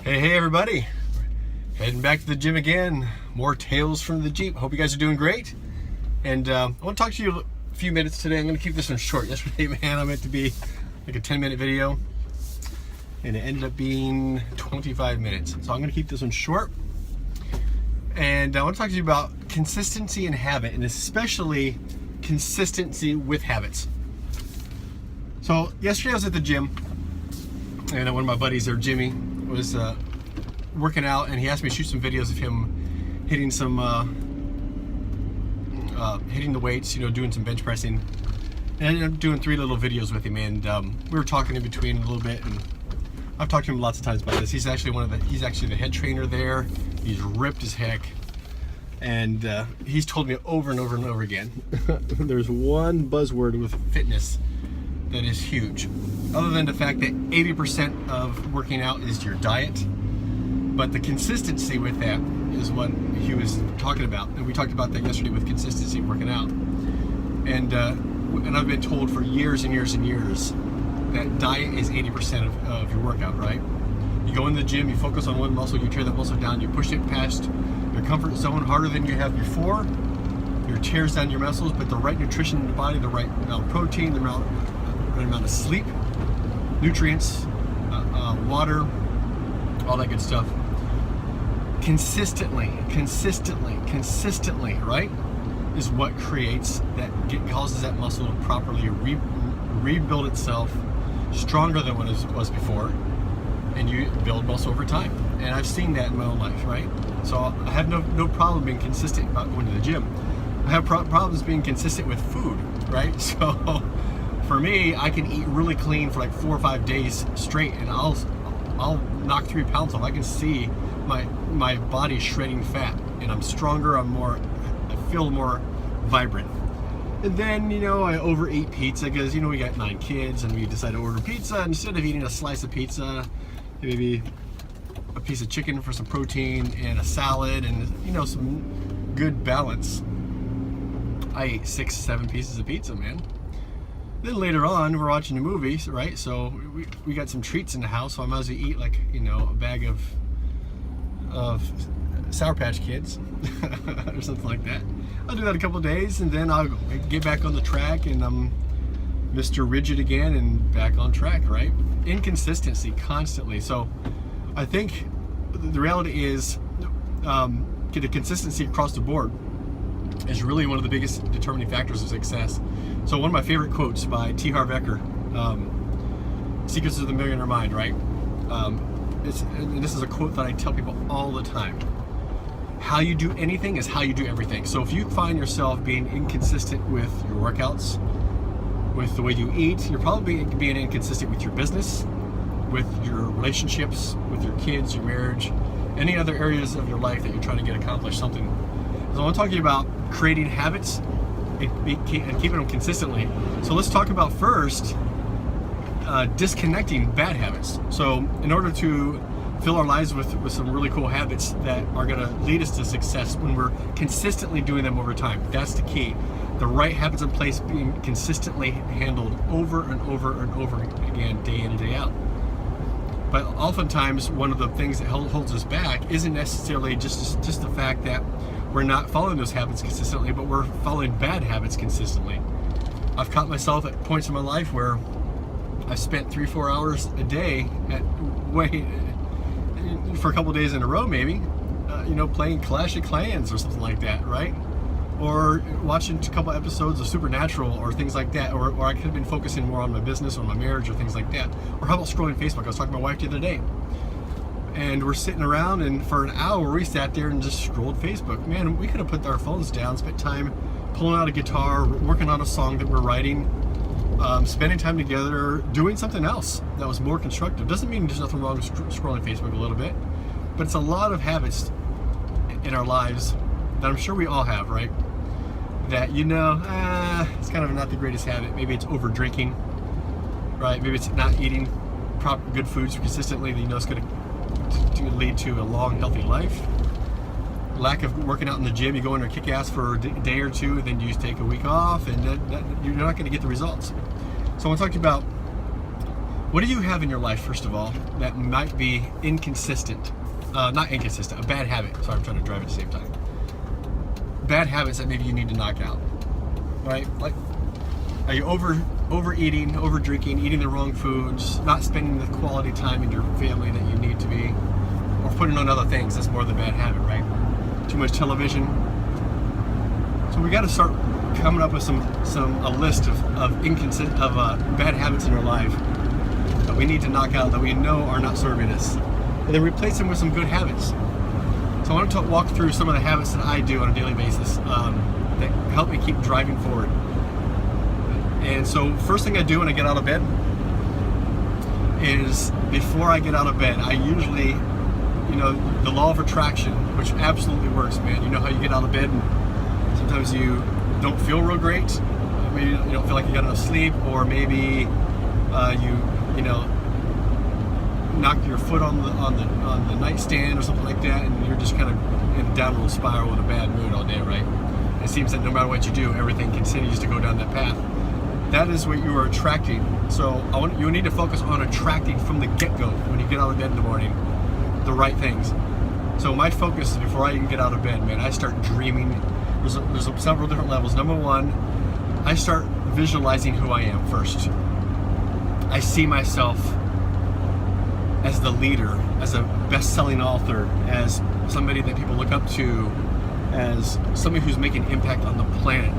Hey everybody, heading back to the gym again. More tales from the Jeep. Hope you guys are doing great. And I want to talk to you a few minutes today. I'm going to keep this one short. Yesterday, man, I meant to be like a 10-minute video, and it ended up being 25 minutes. So I'm going to keep this one short. And I want to talk to you about consistency and habit, and especially consistency with habits. So yesterday I was at the gym, and one of my buddies there, Jimmy, was working out, and he asked me to shoot some videos of him hitting some hitting the weights, doing some bench pressing. And I ended up doing 3 little videos with him, and we were talking in between a little bit, and I've talked to him lots of times about this. He's actually the head trainer there. He's ripped as heck, and he's told me over and over and over again there's one buzzword with fitness that is huge, other than the fact that 80% of working out is your diet, but the consistency with that is what he was talking about. And we talked about that yesterday with consistency working out. And I've been told for years and years and years that diet is 80% of your workout, right? You go in the gym, you focus on one muscle, you tear that muscle down, you push it past your comfort zone harder than you have before, it tears down your muscles, but the right nutrition in the body, the right amount of protein, the right amount of sleep, nutrients, water, all that good stuff. Consistently, right, is what creates that, causes that muscle to properly rebuild itself stronger than what it was before, and you build muscle over time. And I've seen that in my own life, right? So I have no problem being consistent about going to the gym. I have problems being consistent with food, right? So for me, I can eat really clean for like 4 or 5 days straight, and I'll knock 3 pounds off. I can see my body shredding fat, and I'm stronger. I feel more vibrant. And then I overeat pizza because we got 9 kids, and we decided to order pizza. Instead of eating a slice of pizza, maybe a piece of chicken for some protein and a salad and some good balance. I ate 6-7 pieces of pizza, man. Then later on, we're watching the movies, right? So we got some treats in the house, so I might as well eat like a bag of Sour Patch Kids or something like that. I'll do that a couple of days, and then I'll get back on the track, and I'm Mr. Rigid again and back on track, right? Inconsistency constantly. So I think the reality is get a consistency across the board is really one of the biggest determining factors of success. So one of my favorite quotes by T. Harv Eker, Secrets of the Millionaire Mind, right? And this is a quote that I tell people all the time. How you do anything is how you do everything. So if you find yourself being inconsistent with your workouts, with the way you eat, you're probably being inconsistent with your business, with your relationships, with your kids, your marriage, any other areas of your life that you're trying to get accomplished something. So I want to talk to you about creating habits and keeping them consistently. So let's talk about first disconnecting bad habits. So in order to fill our lives with some really cool habits that are going to lead us to success when we're consistently doing them over time, that's the key. The right habits in place being consistently handled over and over and over again, day in and day out. But oftentimes one of the things that holds us back isn't necessarily just the fact that we're not following those habits consistently, but we're following bad habits consistently. I've caught myself at points in my life where I've spent 3-4 hours a day for a couple days in a row, maybe, playing Clash of Clans or something like that, right? Or watching a couple episodes of Supernatural or things like that, or I could have been focusing more on my business or my marriage or things like that. Or how about scrolling Facebook? I was talking to my wife the other day, and we're sitting around, and for an hour we sat there and just scrolled Facebook. Man, we could have put our phones down, spent time pulling out a guitar, working on a song that we're writing, spending time together, doing something else that was more constructive. Doesn't mean there's nothing wrong with scrolling Facebook a little bit, but it's a lot of habits in our lives that I'm sure we all have, right? That it's kind of not the greatest habit. Maybe it's over drinking, right? Maybe it's not eating proper good foods consistently that it's going to lead to a long, healthy life. Lack of working out in the gym. You go in there kick ass for a day or two, and then you just take a week off, and you're not going to get the results. So I want to talk to you about What do you have in your life, first of all, that might be inconsistent? Not inconsistent, a bad habit. Sorry, I'm trying to drive at the same time. Bad habits that maybe you need to knock out, right? Like, are you overeating, over drinking, eating the wrong foods, not spending the quality time in your family that you need to be, or putting on other things? That's more the bad habit, right? Too much television. So we got to start coming up with a list of bad habits in our life that we need to knock out, that we know are not serving us, and then replace them with some good habits. So I want to walk through some of the habits that I do on a daily basis that help me keep driving forward. And so first thing I do when I get out of bed is, before I get out of bed, I usually, the law of attraction, which absolutely works, man. You know how you get out of bed and sometimes you don't feel real great. Maybe you don't feel like you got enough sleep, or maybe you knock your foot on the nightstand or something like that, and you're just kind of in a downward spiral in a bad mood all day, right? It seems that no matter what you do, everything continues to go down that path. That is what you are attracting. So you need to focus on attracting from the get-go, when you get out of bed in the morning, the right things. So my focus is, before I even get out of bed, man, I start dreaming. There's several different levels. Number one, I start visualizing who I am first. I see myself as the leader, as a best-selling author, as somebody that people look up to, as somebody who's making impact on the planet,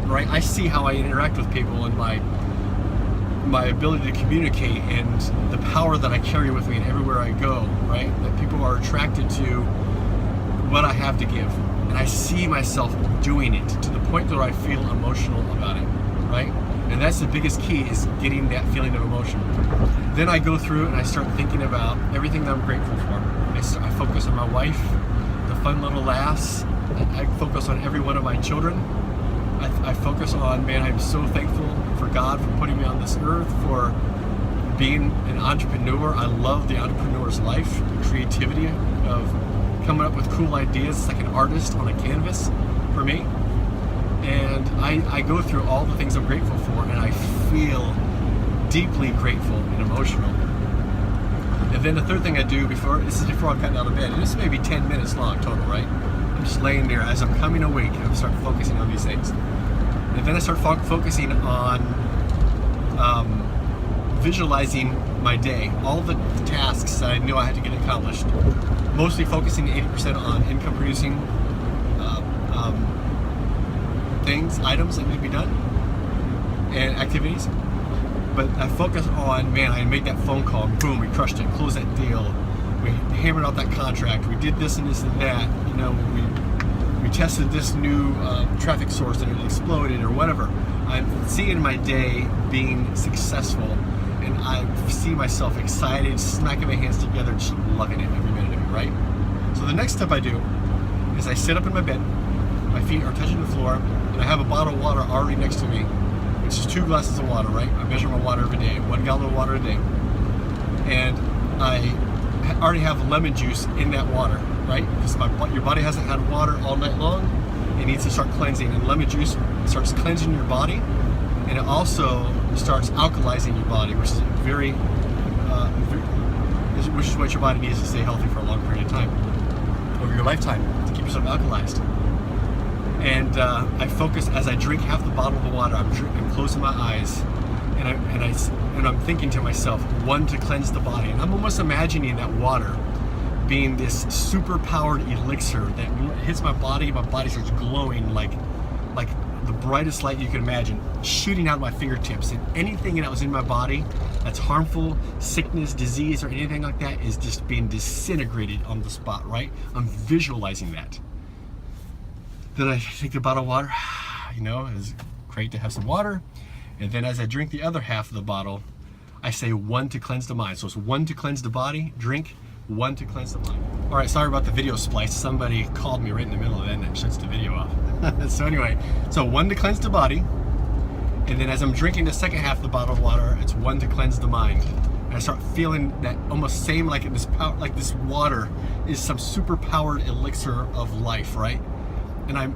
right? I see how I interact with people, and my ability to communicate, and the power that I carry with me everywhere I go, right? That people are attracted to what I have to give. And I see myself doing it to the point where I feel emotional about it, right? And that's the biggest key, is getting that feeling of emotion. Then I go through and I start thinking about everything that I'm grateful for. I focus on my wife, the fun little lass. I focus on every one of my children. I focus on, man, I'm so thankful for God for putting me on this earth, for being an entrepreneur. I love the entrepreneur's life, the creativity of coming up with cool ideas. It's like an artist on a canvas for me. And I go through all the things I'm grateful for, and I feel deeply grateful and emotional. And then the third thing I do before I've gotten out of bed, and this may be 10 minutes long total, right? I'm just laying there as I'm coming awake, and I start focusing on these things. And then I start focusing on visualizing my day, all the tasks that I knew I had to get accomplished. Mostly focusing 80% on income producing items that need to be done, and activities. But I focus on, man, I made that phone call, boom, we crushed it, closed that deal, we hammered out that contract, we did this and this and that, we tested this new traffic source and it exploded, or whatever. I'm seeing my day being successful, and I see myself excited, smacking my hands together, just loving it every minute of it, right? So the next step I do is I sit up in my bed, my feet are touching the floor, and I have a bottle of water already next to me, which is 2 glasses of water, right? I measure my water every day, 1 gallon of water a day. And I already have lemon juice in that water, right? Because your body hasn't had water all night long. It needs to start cleansing, and lemon juice starts cleansing your body, and it also starts alkalizing your body, which is which is what your body needs to stay healthy for a long period of time, over your lifetime, to keep yourself alkalized. And I focus as I drink half the bottle of the water. I'm closing my eyes, and I'm thinking to myself, 1, to cleanse the body. And I'm almost imagining that water being this super powered elixir that hits my body. My body starts glowing like the brightest light you can imagine, shooting out of my fingertips, and anything that was in my body that's harmful, sickness, disease, or anything like that is just being disintegrated on the spot, right? I'm visualizing that. Then I take the bottle of water, it's great to have some water. And then as I drink the other half of the bottle, I say 1 to cleanse the mind. So it's 1 to cleanse the body, drink, 1 to cleanse the mind. All right, sorry about the video splice. Somebody called me right in the middle of that, and it shuts the video off. So anyway, 1 to cleanse the body. And then as I'm drinking the second half of the bottle of water, it's 1 to cleanse the mind. And I start feeling that almost same, like this water is some super powered elixir of life, right? And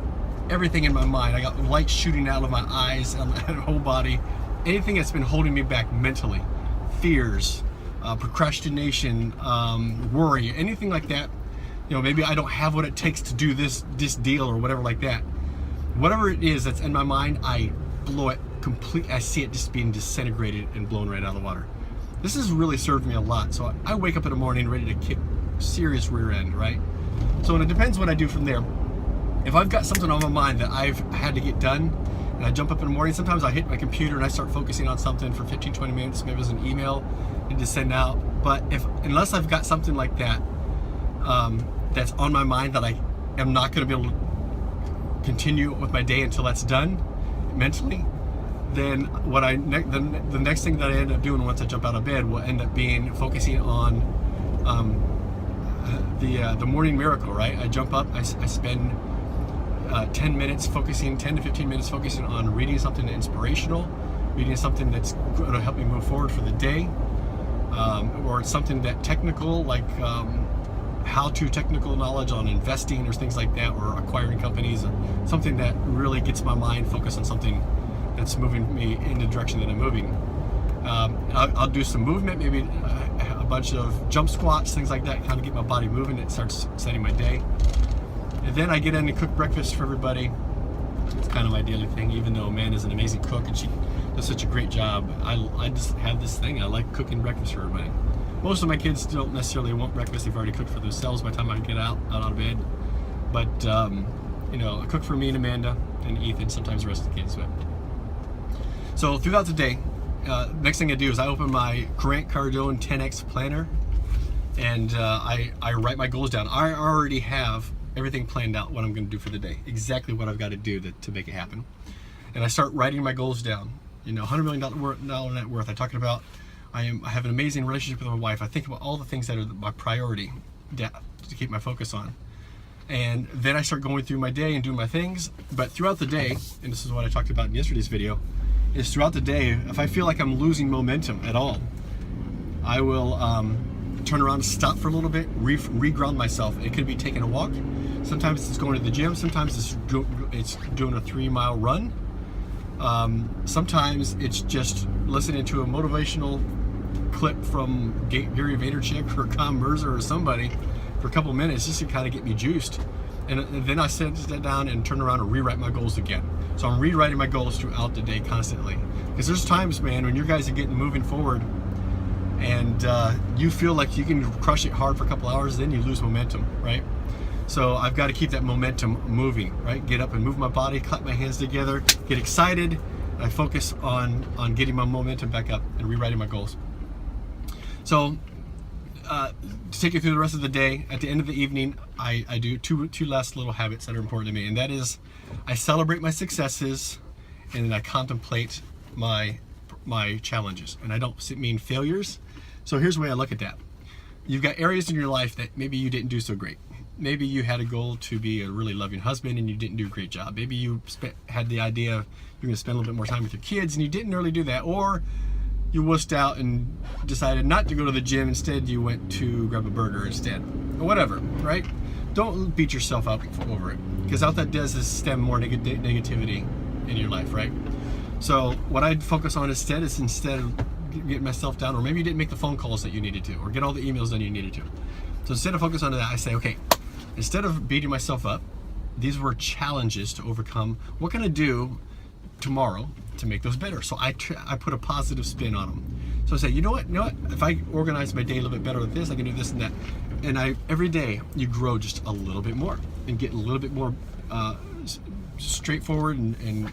everything in my mind, I got light shooting out of my eyes and my whole body. Anything that's been holding me back mentally, fears, procrastination, worry, anything like that. Maybe I don't have what it takes to do this deal or whatever like that. Whatever it is that's in my mind, I blow it completely. I see it just being disintegrated and blown right out of the water. This has really served me a lot. So I wake up in the morning ready to kick serious rear end, right? So it depends what I do from there. If I've got something on my mind that I've had to get done, and I jump up in the morning, sometimes I hit my computer and I start focusing on something for 15, 20 minutes. Maybe it's an email I need to send out. But unless I've got something like that that's on my mind that I am not going to be able to continue with my day until that's done mentally, then the next thing that I end up doing once I jump out of bed will end up being focusing on the morning miracle, right? I jump up, I spend 10 to 15 minutes focusing on reading something inspirational, reading something that's going to help me move forward for the day, or something that technical, like how-to technical knowledge on investing or things like that, or acquiring companies, something that really gets my mind focused on something that's moving me in the direction that I'm moving. I'll do some movement, maybe a bunch of jump squats, things like that, kind of get my body moving. It starts setting my day. And then I get in and cook breakfast for everybody. It's kind of my daily thing, even though Amanda's an amazing cook and she does such a great job. I just have this thing. I like cooking breakfast for everybody. Most of my kids don't necessarily want breakfast. They've already cooked for themselves by the time I get out of bed. But, I cook for me and Amanda and Ethan, sometimes the rest of the kids. So throughout the day, next thing I do is I open my Grant Cardone 10X planner, and I write my goals down. I already have everything planned out, what I'm going to do for the day, exactly what I've got to do to make it happen. And I start writing my goals down. $100 million net worth. I talked about I have an amazing relationship with my wife. I think about all the things that are my priority to keep my focus on. And then I start going through my day and doing my things. But throughout the day, and this is what I talked about in yesterday's video, is throughout the day, if I feel like I'm losing momentum at all, I will turn around and stop for a little bit, reground myself. It could be taking a walk. Sometimes it's going to the gym. Sometimes it's doing a 3-mile run. Sometimes it's just listening to a motivational clip from Gary Vaynerchuk or Tom Mercer or somebody for a couple minutes just to kind of get me juiced. And then I sit down and turn around and rewrite my goals again. So I'm rewriting my goals throughout the day constantly. Because there's times, man, when you guys are getting moving forward and you feel like you can crush it hard for a couple hours, then you lose momentum, right? So I've got to keep that momentum moving, right? Get up and move my body, clap my hands together, get excited. And I focus on getting my momentum back up and rewriting my goals. So to take you through the rest of the day, at the end of the evening, I do two last little habits that are important to me, and that is I celebrate my successes and then I contemplate my challenges. And I don't mean failures. So here's the way I look at that. You've got areas in your life that maybe you didn't do so great. Maybe you had a goal to be a really loving husband and you didn't do a great job. Maybe you had the idea you're going to spend a little bit more time with your kids and you didn't really do that. Or you wussed out and decided not to go to the gym. Instead, you went to grab a burger instead. Or whatever, right? Don't beat yourself up over it, because all that does is stem more negativity in your life, right? So what I'd focus on instead of getting myself down, or maybe you didn't make the phone calls that you needed to, or get all the emails done you needed to. So instead of focus on that, I say, okay, instead of beating myself up, these were challenges to overcome. What can I do tomorrow to make those better? So I put a positive spin on them. So I say, you know what? If I organize my day a little bit better with this, I can do this and that. And every day you grow just a little bit more and get a little bit more straightforward and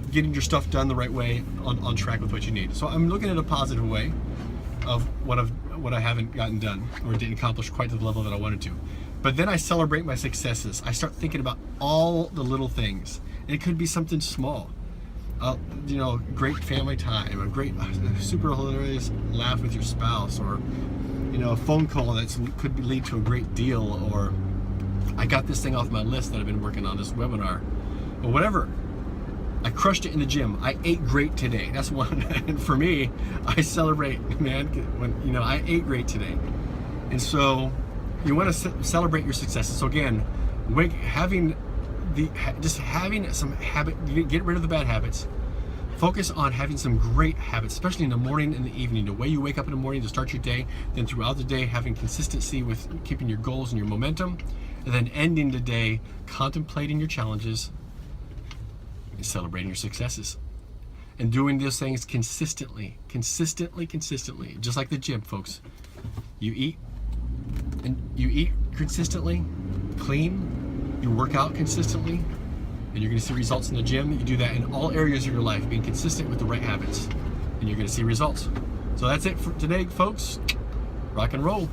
getting your stuff done the right way, on track with what you need. So I'm looking at a positive way of what I haven't gotten done or didn't accomplish quite to the level that I wanted to. But then I celebrate my successes. I start thinking about all the little things. It could be something small. Great family time, a great, super hilarious laugh with your spouse, or a phone call that could lead to a great deal, or I got this thing off my list that I've been working on, this webinar, or whatever. I crushed it in the gym. I ate great today. That's one. And for me, I celebrate, man, when I ate great today. And so you want to celebrate your successes. So again, having some habit, get rid of the bad habits. Focus on having some great habits, especially in the morning and the evening. The way you wake up in the morning to start your day, then throughout the day having consistency with keeping your goals and your momentum, and then ending the day contemplating your challenges and celebrating your successes. And doing those things consistently, just like the gym, folks. You eat consistently, clean, you work out consistently, and you're going to see results in the gym. You do that in all areas of your life, being consistent with the right habits, and you're going to see results. So that's it for today, folks. Rock and roll.